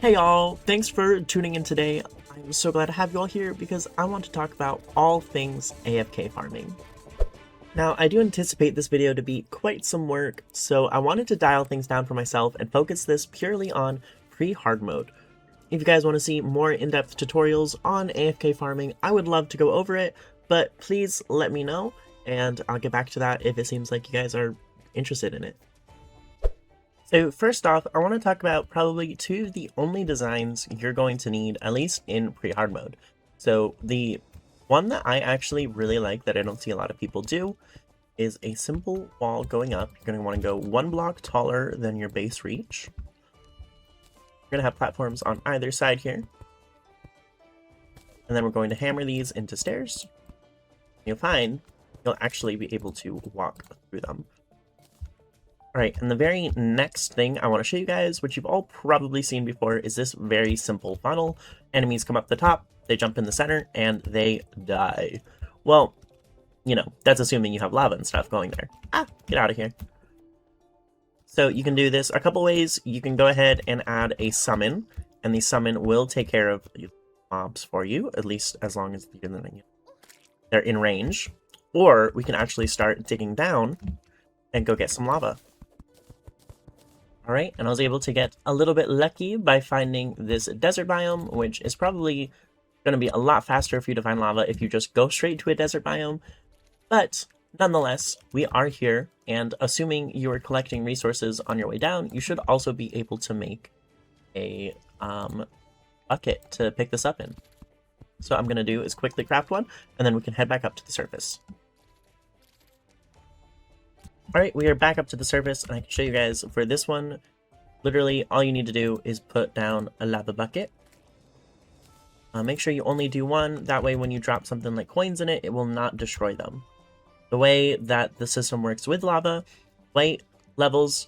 Hey y'all, thanks for tuning in today. I'm so glad to have you all here because I want to talk about all things AFK farming. Now, I do anticipate this video to be quite some work, so I wanted to dial things down for myself and focus this purely on pre-hard mode. If you guys want to see more in-depth tutorials on AFK farming, I would love to go over it, but please let me know, and I'll get back to that if it seems like you guys are interested in it. So first off, I want to talk about probably two of the only designs you're going to need, at least in pre-hard mode. So the one that I actually really like that I don't see a lot of people do is a simple wall going up. You're going to want to go one block taller than your base reach. You're going to have platforms on either side here. And then we're going to hammer these into stairs. You'll find you'll actually be able to walk through them. Alright, and the very next thing I want to show you guys, which you've all probably seen before, is this very simple funnel. Enemies come up the top, they jump in the center, and they die. Well, you know, that's assuming you have lava and stuff going there. Get out of here. So you can do this a couple ways. You can go ahead and add a summon, and the summon will take care of mobs for you, at least as long as they're in range. Or we can actually start digging down and go get some lava. Alright, and I was able to get a little bit lucky by finding this desert biome, which is probably going to be a lot faster for you to find lava if you just go straight to a desert biome. But nonetheless, we are here, and assuming you are collecting resources on your way down, you should also be able to make a bucket to pick this up in. So what I'm going to do is quickly craft one, and then we can head back up to the surface. Alright, we are back up to the surface, and I can show you guys for this one. Literally, all you need to do is put down a lava bucket. Make sure you only do one, that way when you drop something like coins in it, it will not destroy them. The way that the system works with lava, white levels,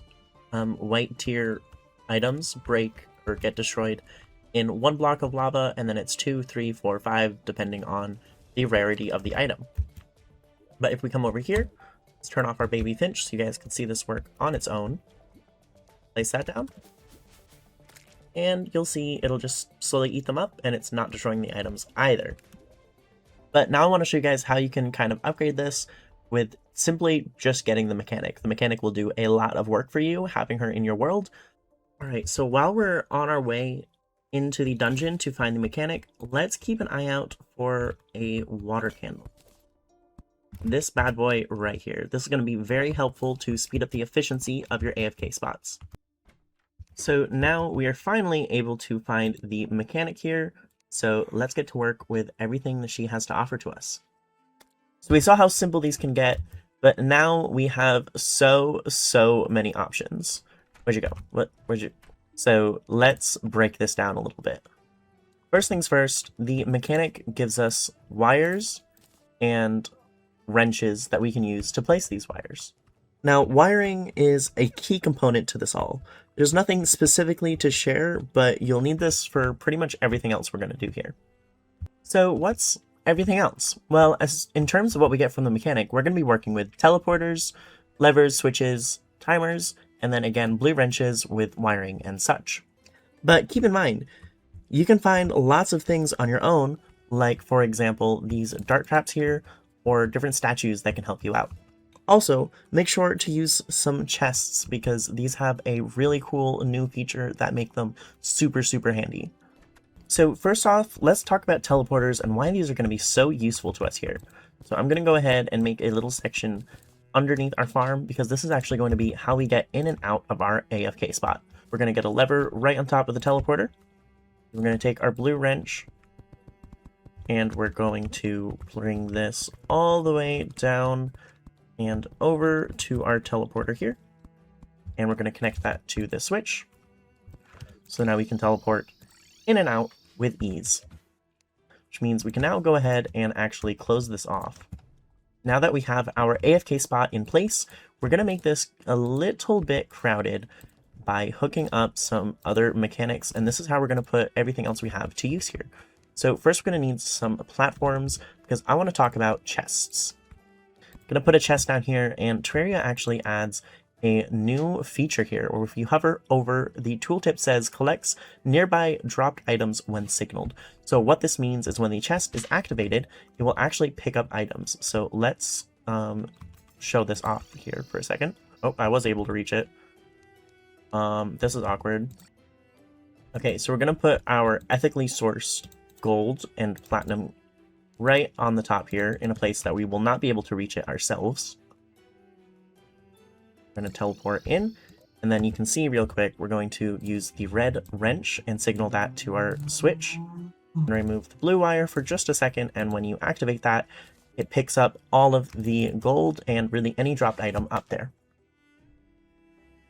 white tier items break or get destroyed in one block of lava, and then it's 2, 3, 4, 5, depending on the rarity of the item. But if we come over here, let's turn off our baby finch so you guys can see this work on its own. Place that down. And you'll see it'll just slowly eat them up, and it's not destroying the items either. But now I want to show you guys how you can kind of upgrade this with simply just getting the mechanic. The mechanic will do a lot of work for you, having her in your world. Alright, so while we're on our way into the dungeon to find the mechanic, let's keep an eye out for a water candle. This bad boy right here. This is going to be very helpful to speed up the efficiency of your AFK spots. So now we are finally able to find the mechanic here. So let's get to work with everything that she has to offer to us. So we saw how simple these can get, but now we have so many options. Where'd you go? Where'd you? So let's break this down a little bit. First things first, the mechanic gives us wires and wrenches that we can use to place these wires. Now, wiring is a key component to this all. There's nothing specifically to share, but you'll need this for pretty much everything else we're going to do here. So what's everything else? Well, in terms of what we get from the mechanic, we're going to be working with teleporters, levers, switches, timers, and then again, blue wrenches with wiring and such. But keep in mind, you can find lots of things on your own, like for example, these dart traps here, or different statues that can help you out. Also, make sure to use some chests because these have a really cool new feature that make them super handy. So first off, let's talk about teleporters and why these are going to be so useful to us here. So I'm going to go ahead and make a little section underneath our farm because this is actually going to be how we get in and out of our AFK spot. We're going to get a lever right on top of the teleporter. We're going to take our blue wrench, and we're going to bring this all the way down and over to our teleporter here. And we're going to connect that to the switch. So now we can teleport in and out with ease. Which means we can now go ahead and actually close this off. Now that we have our AFK spot in place, we're going to make this a little bit crowded by hooking up some other mechanics. And this is how we're going to put everything else we have to use here. So first we're going to need some platforms because I want to talk about chests. I'm going to put a chest down here, and Terraria actually adds a new feature here, or if you hover over, the tooltip says collects nearby dropped items when signaled. So what this means is when the chest is activated, it will actually pick up items. So let's show this off here for a second. Oh, I was able to reach it. This is awkward. Okay, so we're gonna put our ethically sourced gold and platinum right on the top here in a place that we will not be able to reach it ourselves. We're going to teleport in, and then you can see real quick, we're going to use the red wrench and signal that to our switch. And remove the blue wire for just a second, and when you activate that, it picks up all of the gold and really any dropped item up there.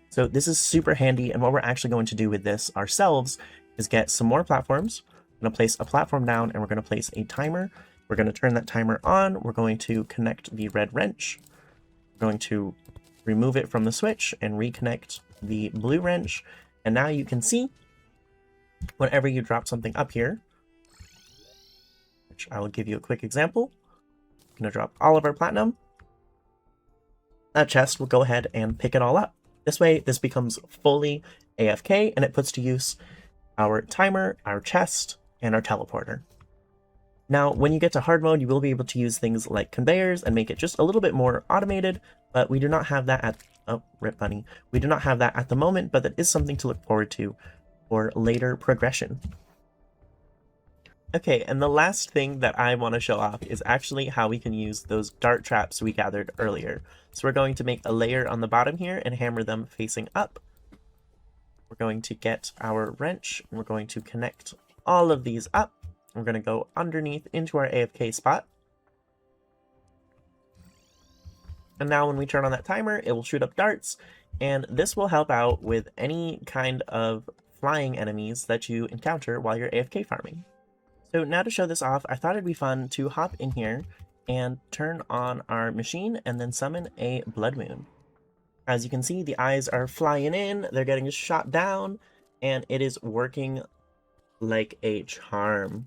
So this is super handy, and what we're actually going to do with this ourselves is get some more platforms. We're going to place a platform down, and we're going to place a timer. We're going to turn that timer on. We're going to connect the red wrench. We're going to remove it from the switch and reconnect the blue wrench. And now you can see whenever you drop something up here, which I will give you a quick example. I'm going to drop all of our platinum. That chest will go ahead and pick it all up. This way, this becomes fully AFK, and it puts to use our timer, our chest, and our teleporter. Now, when you get to hard mode, you will be able to use things like conveyors and make it just a little bit more automated, but we do not have that at... Oh, rip bunny. We do not have that at the moment, but that is something to look forward to for later progression. Okay, and the last thing that I want to show off is actually how we can use those dart traps we gathered earlier. So we're going to make a layer on the bottom here and hammer them facing up. We're going to get our wrench, and we're going to connect all of these up. We're going to go underneath into our AFK spot. And now when we turn on that timer, it will shoot up darts, and this will help out with any kind of flying enemies that you encounter while you're AFK farming. So now to show this off, I thought it'd be fun to hop in here and turn on our machine and then summon a blood moon. As you can see, the eyes are flying in, they're getting shot down, and it is working like a charm.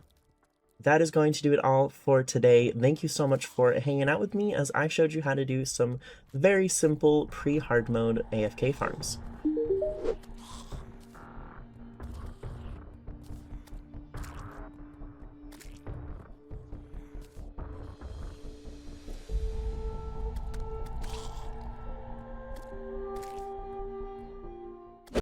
That is going to do it all for today. Thank you so much for hanging out with me as I showed you how to do some very simple pre-hard mode AFK farms.